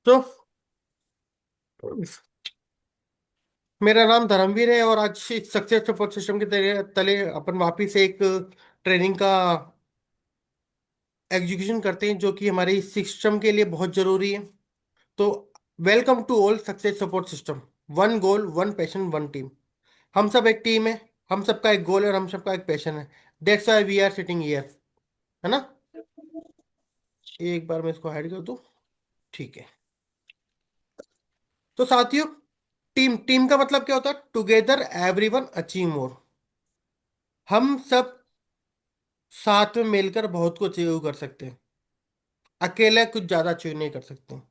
तो मेरा नाम धर्मवीर है और आज सक्सेस सपोर्ट सिस्टम के तले तले अपन वापिस एक ट्रेनिंग का एग्जीक्यूशन करते हैं जो कि हमारे सिस्टम के लिए बहुत जरूरी है। तो welcome to all success support system. One goal, one passion, one team. हम सब एक टीम है। हम सबका एक गोल है और हम सबका एक पैशन है। That's why we are sitting here. है ना? एक बार मैं इसको हाइड कर दूं। ठीक है। तो साथियों, टीम टीम का मतलब क्या होता है? Together everyone achieve more. हम सब साथ में मिलकर बहुत कुछ अचीव कर सकते हैं। अकेले कुछ ज्यादा अचीव नहीं कर सकते।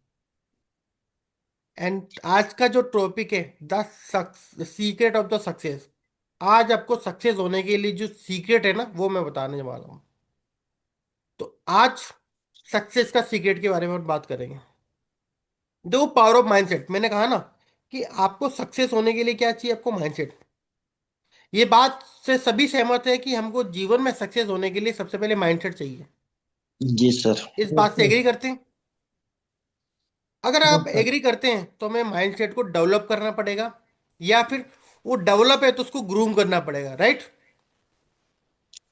एंड आज का जो टॉपिक है, the secret of the success. आज आपको सक्सेस होने के लिए जो सीक्रेट है ना, वो मैं बताने वाला हूँ। तो आज सक्सेस का सीक्रेट के बारे में बात करेंगे। देखो, पावर ऑफ माइंडसेट। मैंने कहा ना कि आपको सक्सेस होने के लिए क्या चाहिए? आपको माइंडसेट। ये बात से सभी सहमत है कि हमको जीवन में सक्सेस होने के लिए सबसे पहले माइंडसेट चाहिए। जी सर। इस बात से एग्री करते हैं? अगर आप यस सर। एग्री करते हैं तो हमें माइंडसेट को डेवलप करना पड़ेगा, या फिर वो डेवलप है तो उसको ग्रूम करना पड़ेगा, राइट?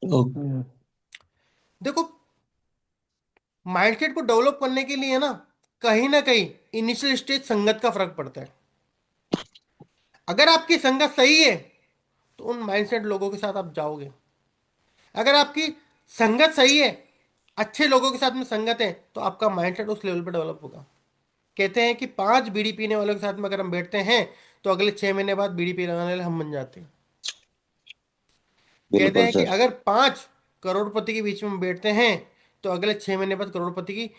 ओके। देखो, माइंडसेट को डेवलप करने के लिए ना कहीं इनिशियल स्टेज संगत का फर्क पड़ता है। अगर आपकी संगत सही है तो उन माइंडसेट लोगों के साथ आप जाओगे। अगर आपकी संगत सही है, अच्छे लोगों के साथ में संगत है, तो आपका माइंडसेट उस लेवल पर डेवलप होगा। कहते हैं कि 5 बीड़ी पीने वालों के साथ में अगर हम बैठते हैं तो अगले 6 महीने बाद बीड़ी पीने वाले हम बन जाते हैं। कहते बिल्कुल हैं कि सर। अगर 5 करोड़पति के बीच में हम बैठते हैं तो अगले 6 महीने बाद करोड़पति की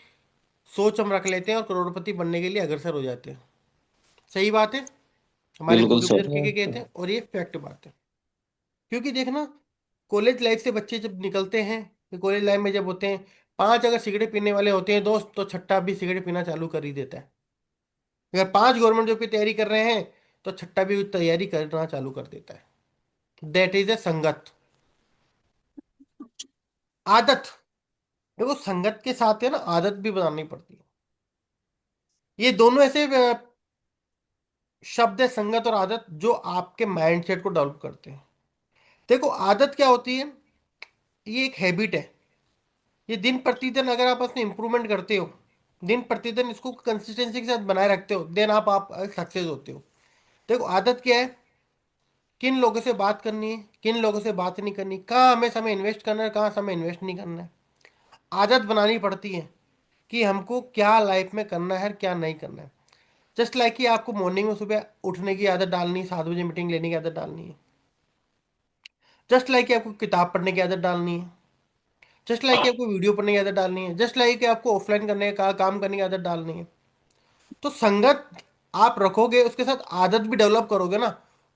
सोच हम रख लेते हैं और करोड़पति बनने के लिए अग्रसर हो जाते हैं। सही बात है। हमारे बिल्कुल गुरु भी सर। करके कहते हैं और ये फैक्ट बात है। क्योंकि देखना, कॉलेज लाइफ से बच्चे जब निकलते हैं, कॉलेज लाइफ में जब होते हैं, 5 अगर सिगरेट पीने वाले होते हैं दोस्त, तो छठा भी सिगरेट पीना चालू कर ही देता है। अगर 5 गवर्नमेंट जॉब की तैयारी कर रहे हैं तो छठा भी तैयारी करना चालू कर देता है। दैट इज ए संगत। आदत। देखो, संगत के साथ है ना, आदत भी बनानी पड़ती है। ये दोनों ऐसे शब्द है, संगत और आदत, जो आपके माइंडसेट को डेवलप करते हैं। देखो, आदत क्या होती है? ये एक हैबिट है। ये दिन प्रतिदिन अगर आप उसमें इंप्रूवमेंट करते हो, दिन प्रतिदिन इसको कंसिस्टेंसी के साथ बनाए रखते हो, देन आप सक्सेस होते हो। देखो, आदत क्या है? किन लोगों से बात करनी है, किन लोगों से बात नहीं करनी, कहाँ हमें समय इन्वेस्ट करना है, कहाँ समय इन्वेस्ट नहीं करना है। आदत बनानी पड़ती है कि हमको क्या लाइफ में करना है, क्या नहीं करना है। जस्ट लाइक कि आपको मॉर्निंग में सुबह उठने की आदत डालनी है, 7 बजे मीटिंग लेने की आदत डालनी है। जस्ट लाइक कि आपको किताब पढ़ने की आदत डालनी है। जस्ट लाइक कि आपको वीडियो पढ़ने की आदत डालनी है। जस्ट लाइक कि आपको ऑफलाइन करने का काम करने की आदत डालनी है। तो संगत आप रखोगे, उसके साथ आदत भी डेवलप करोगे ना,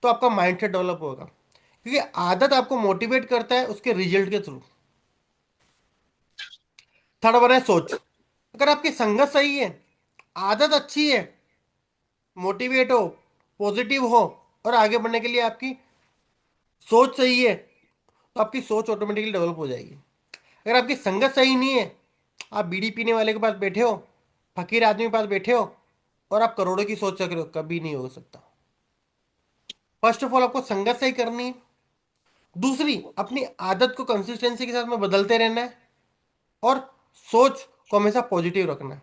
तो आपका माइंडसेट डेवलप होगा। क्योंकि आदत आपको मोटिवेट करता है उसके रिजल्ट के थ्रू। थर्ड वन है सोच। अगर आपकी संगत सही है, आदत अच्छी है, मोटिवेट हो, पॉजिटिव हो, और आगे बढ़ने के लिए आपकी सोच सही है, तो आपकी सोच ऑटोमेटिकली डेवलप हो जाएगी। अगर आपकी संगत सही नहीं है, आप बीड़ी पीने वाले के पास बैठे हो, फकीर आदमी के पास बैठे हो, और आप करोड़ों की सोच रख रहे हो, कभी नहीं हो सकता। फर्स्ट ऑफ ऑल आपको संगत सही करनी है। दूसरी, अपनी आदत को कंसिस्टेंसी के साथ में बदलते रहना है। और सोच को हमेशा पॉजिटिव रखना है।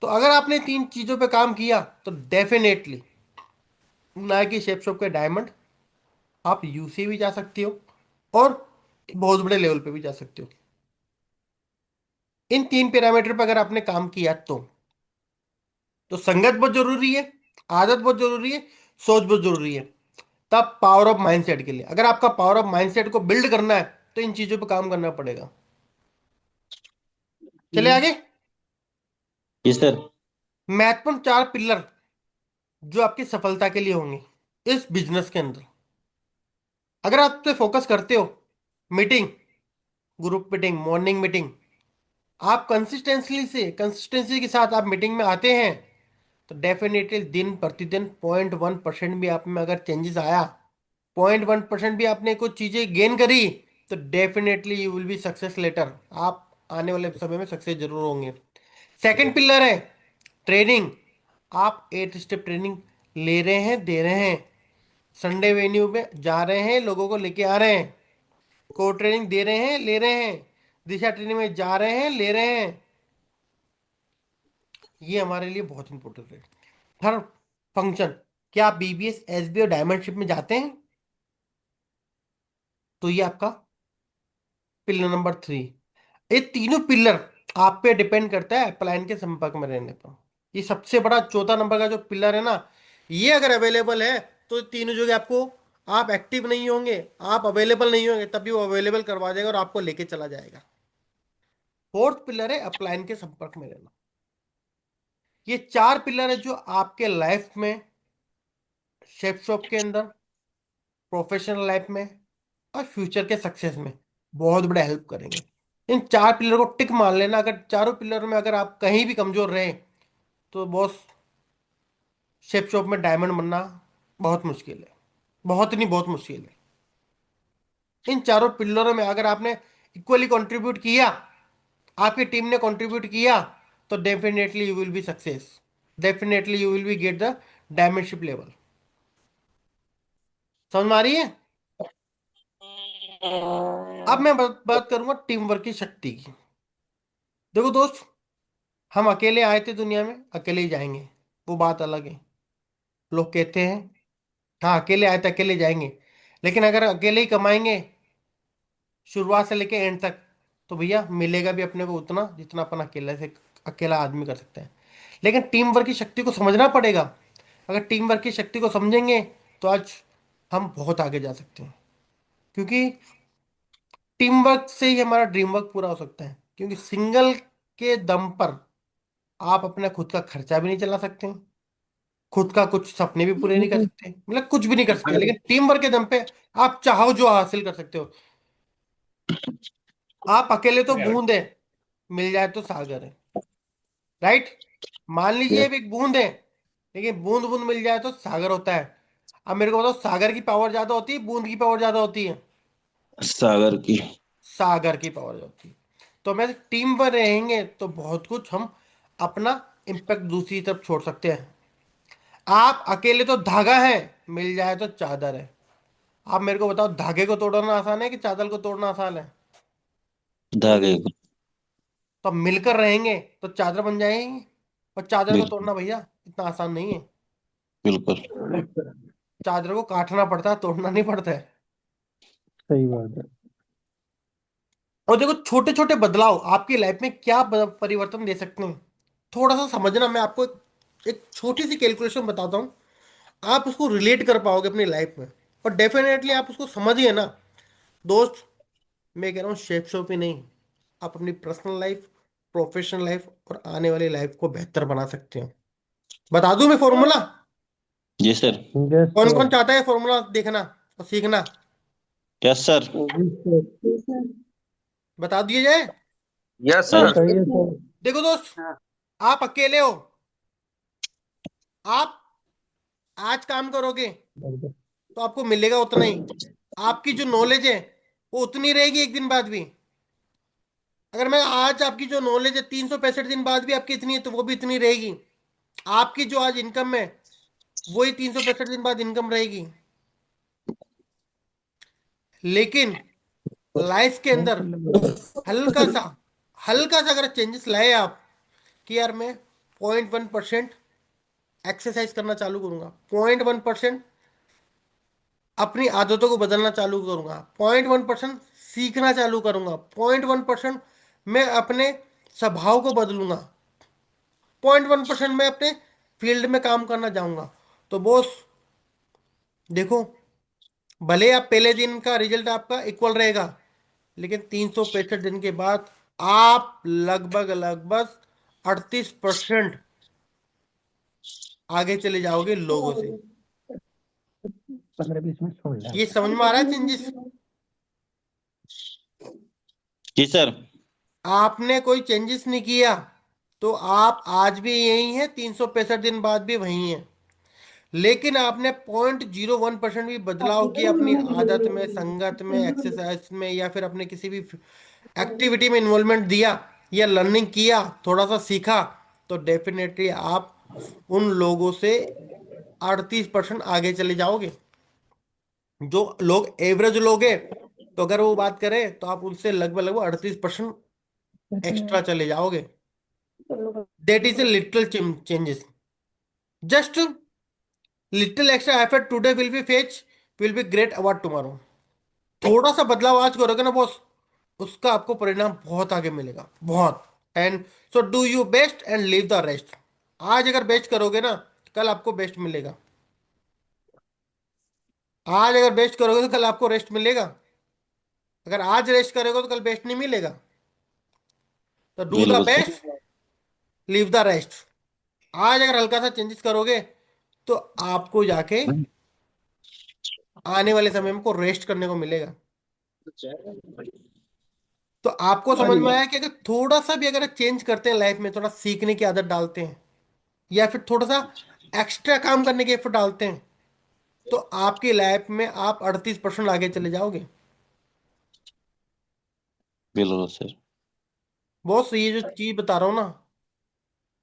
तो अगर आपने 3 चीजों पे काम किया तो डेफिनेटली नाइकी शेप शॉप के डायमंड, आप यूसी भी जा सकते हो और बहुत बड़े लेवल पे भी जा सकते हो। इन 3 पैरामीटर पर अगर आपने काम किया तो संगत बहुत जरूरी है, आदत बहुत जरूरी है, सोच बहुत जरूरी है। तब पावर ऑफ माइंडसेट के लिए, अगर आपका पावर ऑफ माइंडसेट को बिल्ड करना है, तो इन चीजों पर काम करना पड़ेगा। चले आगे। जी सर। महत्वपूर्ण 4 पिलर जो आपकी सफलता के लिए होंगे इस बिजनेस के अंदर। अगर आप पे फोकस करते हो, meeting, group meeting, morning meeting, आप कंसिस्टेंसी के साथ आप मीटिंग में आते हैं, तो डेफिनेटली दिन प्रतिदिन 0.1% भी आप में अगर चेंजेस आया, 0.1% भी आपने कुछ चीजें गेन करी, तो definitely you will be success later. आप आने वाले समय में सक्सेस जरूर होंगे। सेकंड पिलर है ट्रेनिंग, आप 8 स्टेप ट्रेनिंग ले रहे हैं, दे रहे हैं। संडे वेन्यू में जा रहे हैं, लोगों को लेके आ रहे हैं। कोर ट्रेनिंग दे रहे हैं, ले रहे हैं। दिशा ट्रेनिंग में जा रहे हैं, ले रहे हैं। ये हमारे लिए बहुत इंपॉर्टेंट है। हर फंक्शन, क्या आप बीबीएस, एसबी और डायमंडशिप में जाते हैं? तो ये आपका पिलर नंबर 3। ये तीनों पिलर आप पे डिपेंड करता है अपलाइन के संपर्क में रहने पर। ये सबसे बड़ा चौथा नंबर का जो पिलर है ना, ये अगर अवेलेबल है तो तीनों जगह आपको, आप एक्टिव नहीं होंगे, आप अवेलेबल नहीं होंगे, तभी वो अवेलेबल करवा देगा और आपको लेके चला जाएगा। फोर्थ पिलर है अपलाइन के संपर्क में रहना। ये चार पिलर है जो आपके लाइफ में, शेफ शॉप के अंदर, प्रोफेशनल लाइफ में और फ्यूचर के सक्सेस में बहुत बड़ा हेल्प करेंगे। इन चार पिलर को टिक मान लेना। अगर चारों पिलर में अगर आप कहीं भी कमजोर रहे तो बॉस, शेप शॉप में डायमंड बनना बहुत मुश्किल है। बहुत नहीं, बहुत मुश्किल है। इन चारों पिलरों में अगर आपने इक्वली कंट्रीब्यूट किया, आपकी टीम ने कंट्रीब्यूट किया, तो definitely you will be success. Definitely you will be get the diamondship level. समझ में आ रही है? अब मैं बात करूंगा टीम वर्क की शक्ति की। देखो दोस्त, हम अकेले आए थे दुनिया में, अकेले ही जाएंगे, वो बात अलग है। लोग कहते हैं हाँ अकेले आए थे अकेले जाएंगे, लेकिन अगर अकेले ही कमाएंगे शुरुआत से लेके एंड तक, तो भैया मिलेगा भी अपने को उतना जितना अपन अकेले से, अकेला आदमी कर सकते हैं। लेकिन टीम वर्क की शक्ति को समझना पड़ेगा। अगर टीम वर्क की शक्ति को समझेंगे तो आज हम बहुत आगे जा सकते हैं। क्योंकि टीम वर्क से ही हमारा ड्रीम वर्क पूरा हो सकता है। क्योंकि सिंगल के दम पर आप अपना खुद का खर्चा भी नहीं चला सकते, खुद का कुछ सपने भी पूरे नहीं कर सकते, मतलब कुछ भी नहीं कर सकते। लेकिन टीम वर्क के दम पे आप चाहो जो हासिल कर सकते हो। आप अकेले तो बूंद है, मिल जाए तो सागर है। राइट? मान लीजिए यस। अब एक बूंद है, लेकिन बूंद बूंद मिल जाए तो सागर होता है। अब मेरे को बताओ, सागर की पावर ज्यादा होती है, बूंद की पावर ज्यादा होती है? सागर की। सागर की पावर होती है। तो मैं टीम पर रहेंगे तो बहुत कुछ हम अपना इम्पैक्ट दूसरी तरफ छोड़ सकते हैं। आप अकेले तो धागा है, मिल जाए तो चादर है। आप मेरे को बताओ, धागे को तोड़ना आसान है कि चादर को तोड़ना आसान है? धागे को। तो हम मिलकर रहेंगे तो चादर बन जाएंगे। और चादर को बिल्कुल। तोड़ना भैया इतना आसान नहीं है। बिल्कुल। चादर को काटना पड़ता है, तोड़ना नहीं पड़ता है। सही बात है। और देखो, छोटे छोटे बदलाव आपकी लाइफ में क्या परिवर्तन दे सकते हैं, थोड़ा सा समझना। मैं आपको एक छोटी सी कैलकुलेशन बताता हूँ, आप उसको रिलेट कर पाओगे अपनी लाइफ में। और डेफिनेटली आप उसको समझिए ना दोस्त। मैं कह रहा हूँ शेप शॉप ही नहीं, आप अपनी पर्सनल लाइफ, प्रोफेशनल लाइफ और आने वाली लाइफ को बेहतर बना सकते हो। बता दूं मैं फॉर्मूला? जी सर। यस कौन सर। कौन चाहता है फॉर्मूला देखना और सीखना? Yes sir. जी सर। बता दिए जाए। यस हाँ जी सर। बताइए सर। सर। देखो दोस्त, आप अकेले हो, आप आज काम करोगे तो आपको मिलेगा उतना ही। आपकी जो नॉलेज है वो उतनी रहेगी एक दिन बाद भी। अगर मैं आज, आपकी जो नॉलेज है 365 दिन बाद भी आपकी इतनी है, तो वो भी इतनी रहेगी। आपकी जो आज इनकम है वही 365 दिन बाद इनकम रहेगी। लेकिन लाइफ के अंदर हल्का सा, हल्का सा अगर चेंजेस लाए आप, कि यार मैं 0.1% एक्सरसाइज करना चालू करूंगा, 0.1% अपनी आदतों को बदलना चालू करूंगा, 0.1% सीखना चालू करूंगा, 0.1% मैं अपने स्वभाव को बदलूंगा, 0.1% मैं अपने फील्ड में काम करना चाहूंगा, तो बॉस देखो, भले आप पहले दिन का रिजल्ट आपका इक्वल रहेगा, लेकिन 365 दिन के बाद आप लगभग लगभग 38% आगे चले जाओगे लोगों से। 15-20 मिनट छोड़ रहा ये समझ में आ रहा है चेंजेस? जी सर। आपने कोई चेंजेस नहीं किया तो आप आज भी यही हैं, 365 दिन बाद भी वही हैं। लेकिन आपने 0.01% भी बदलाव किया अपनी आदत में, संगत में, एक्सरसाइज में, या फिर अपने किसी भी एक्टिविटी में इन्वॉल्वमेंट दिया, या लर्निंग किया, थोड़ा सा सीखा, तो डेफिनेटली आप उन लोगों से 38% आगे चले जाओगे। जो लोग एवरेज लोग हैं, तो अगर वो बात करें तो आप उनसे लगभग लगभग 38% एक्स्ट्रा चले जाओगे। That is a little changes. Just little extra effort today will be great award tomorrow. थोड़ा सा बदलाव आज करोगे ना बॉस, उसका आपको परिणाम बहुत आगे मिलेगा, बहुत। And so do you best and leave the rest. आज अगर बेस्ट करोगे ना, कल आपको बेस्ट मिलेगा। आज अगर बेस्ट करोगे तो कल आपको रेस्ट मिलेगा। अगर आज रेस्ट करोगे तो कल बेस्ट नहीं मिलेगा। तो डू द बिल्कुल sir. Best, leave the rest. आज अगर हल्का सा चेंजेस करोगे तो आपको जाके आने वाले समय में को रेस्ट करने को मिलेगा। तो आपको समझ में आया कि अगर थोड़ा सा भी अगर चेंज करते हैं लाइफ में, थोड़ा सीखने की आदत डालते हैं या फिर थोड़ा सा एक्स्ट्रा काम करने की एफर्ट डालते हैं, तो आपकी लाइफ में आप 38% आगे चले जाओगे। बिल्कुल सर। बॉस ये जो चीज बता रहा हूँ ना,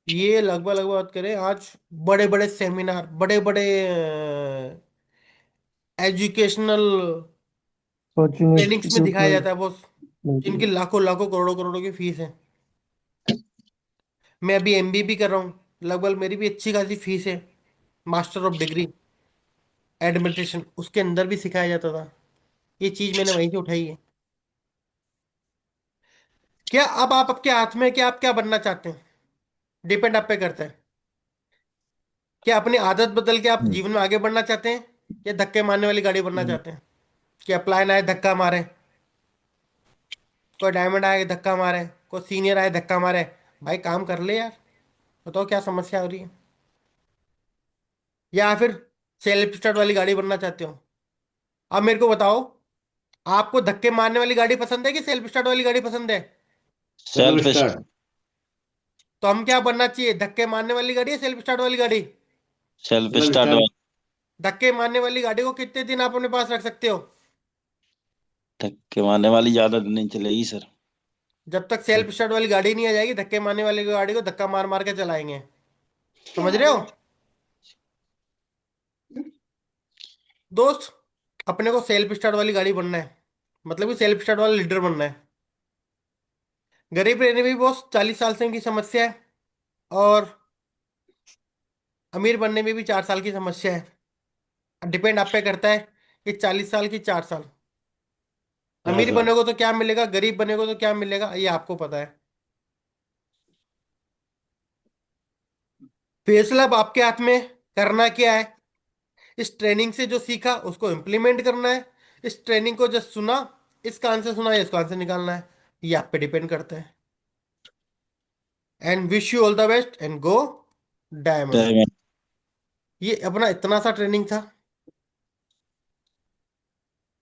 ये लगभग लगभग बात करें आज, बड़े बड़े सेमिनार, बड़े बड़े एजुकेशनल कोचिंग ट्रेनिंग्स में इंस्टीट्यूट दिखाया में जाता है बॉस, जिनकी बिल्कुल। लाखों लाखों करोड़ों करोड़ों की फीस है। मैं अभी एमबीए भी कर रहा हूँ, लगभग मेरी भी अच्छी खासी फीस है। मास्टर ऑफ डिग्री एडमिनिस्ट्रेशन, उसके अंदर भी सिखाया जाता था। ये चीज मैंने वहीं से उठाई है। क्या अब आप आपके हाथ में है कि आप क्या बनना चाहते हैं, डिपेंड आप पे करता है। क्या अपनी आदत बदल के आप जीवन में आगे बढ़ना चाहते हैं, या धक्के मारने वाली गाड़ी बनना चाहते हैं? कि अपलाइन आए धक्का मारे, कोई डायमंड आए धक्का मारे, कोई सीनियर आए धक्का मारे। भाई काम कर ले यार, बताओ क्या समस्या हो रही है? या फिर सेल्फ स्टार्ट वाली गाड़ी बनना चाहते हो? अब मेरे को बताओ, आपको धक्के मारने वाली गाड़ी पसंद है कि सेल्फ स्टार्ट वाली गाड़ी पसंद है? सेल्फ तो हम क्या बनना चाहिए, धक्के मारने वाली गाड़ी या सेल्फ स्टार्ट वाली गाड़ी? Self start. धक्के मारने वाली गाड़ी को कितने दिन आप अपने पास रख सकते हो? धक्के मारने वाली ज्यादा दिन नहीं चलेगी सर। जब तक सेल्फ स्टार्ट वाली गाड़ी नहीं आ जाएगी, धक्के मारने वाली गाड़ी को धक्का मार मार के चलाएंगे। समझ रहे हो दोस्त? अपने को सेल्फ स्टार्ट वाली गाड़ी बनना है, मतलब कि सेल्फ स्टार्ट वाला लीडर बनना है। गरीब रहने में भी बहुत 40 साल से इनकी समस्या है, और अमीर बनने में भी 4 साल की समस्या है। डिपेंड आप पे करता है कि 40 साल की 4 साल। हाँ अमीर सर। बनेगा तो क्या मिलेगा, गरीब बनेगा तो क्या मिलेगा, ये आपको पता है। फैसला अब आपके हाथ में। करना क्या है, इस ट्रेनिंग से जो सीखा उसको इम्प्लीमेंट करना है। इस ट्रेनिंग को जस्ट सुना, इसका आंसर सुना या इसका आंसर निकालना है, ये आप पे डिपेंड करता है। And wish you all the best and go diamond. ये अपना इतना सा ट्रेनिंग था।